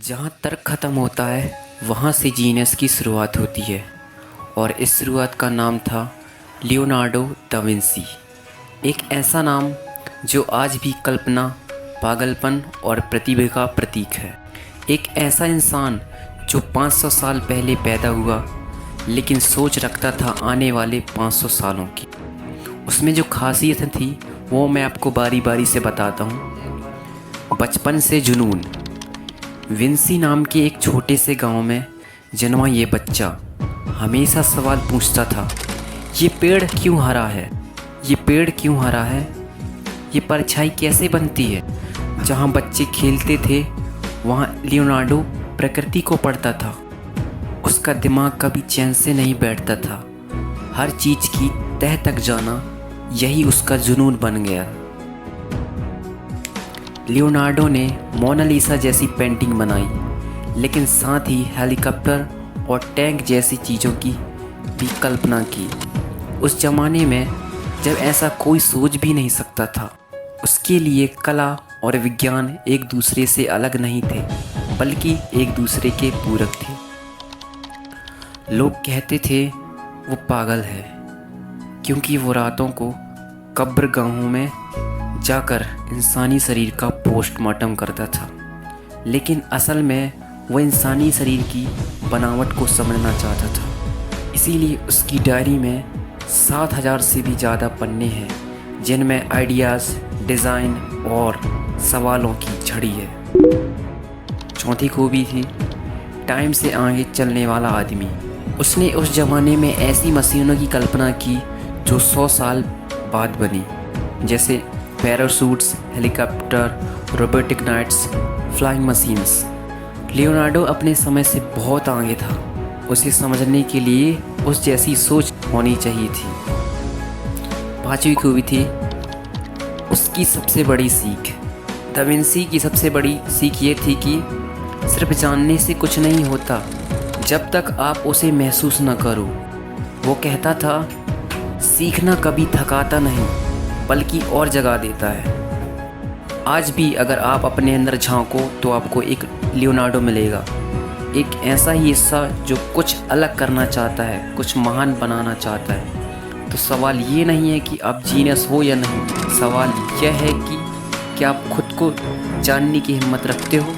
जहाँ तर्क ख़त्म होता है वहाँ से जीनियस की शुरुआत होती है और इस शुरुआत का नाम था लियोनार्डो दा विंसी। एक ऐसा नाम जो आज भी कल्पना, पागलपन और प्रतिभा का प्रतीक है। एक ऐसा इंसान जो 500 साल पहले पैदा हुआ लेकिन सोच रखता था आने वाले 500 सालों की। उसमें जो खासियत थी वो मैं आपको बारी बारी से बताता हूँ। बचपन से जुनून। विंसी नाम के एक छोटे से गांव में जन्मा ये बच्चा हमेशा सवाल पूछता था, ये पेड़ क्यों हरा है, ये पेड़ क्यों हरा है, ये परछाई कैसे बनती है। जहाँ बच्चे खेलते थे वहाँ लियोनार्डो प्रकृति को पढ़ता था। उसका दिमाग कभी चैन से नहीं बैठता था। हर चीज़ की तह तक जाना यही उसका जुनून बन गया। लियोनार्डो ने मोनालिसा जैसी पेंटिंग बनाई, लेकिन साथ ही हेलीकॉप्टर और टैंक जैसी चीज़ों की भी कल्पना की। उस ज़माने में जब ऐसा कोई सोच भी नहीं सकता था। उसके लिए कला और विज्ञान एक दूसरे से अलग नहीं थे, बल्कि एक दूसरे के पूरक थे। लोग कहते थे वो पागल है क्योंकि वो रातों को कब्रगाहों में जाकर इंसानी शरीर का पोस्टमार्टम करता था, लेकिन असल में वो इंसानी शरीर की बनावट को समझना चाहता था। इसीलिए उसकी डायरी में 7,000 से भी ज़्यादा पन्ने हैं जिनमें आइडियाज़, डिज़ाइन और सवालों की झड़ी है। चौथी खूबी थी टाइम से आगे चलने वाला आदमी। उसने उस ज़माने में ऐसी मशीनों की कल्पना की जो 100 साल बाद बनी, जैसे parachutes, helicopter, robotic knights, flying machines. Leonardo अपने समय से बहुत आगे था। उसे समझने के लिए उस जैसी सोच होनी चाहिए थी। पांचवी खूबी थी उसकी सबसे बड़ी सीख। दा विंसी की सबसे बड़ी सीख ये थी कि सिर्फ जानने से कुछ नहीं होता जब तक आप उसे महसूस न करो। वो कहता था, सीखना कभी थकाता नहीं बल्कि और जगा देता है। आज भी अगर आप अपने अंदर झांको तो आपको एक लियोनार्डो मिलेगा, एक ऐसा ही हिस्सा जो कुछ अलग करना चाहता है, कुछ महान बनाना चाहता है। तो सवाल ये नहीं है कि आप जीनियस हो या नहीं, सवाल यह है कि क्या आप खुद को जानने की हिम्मत रखते हो।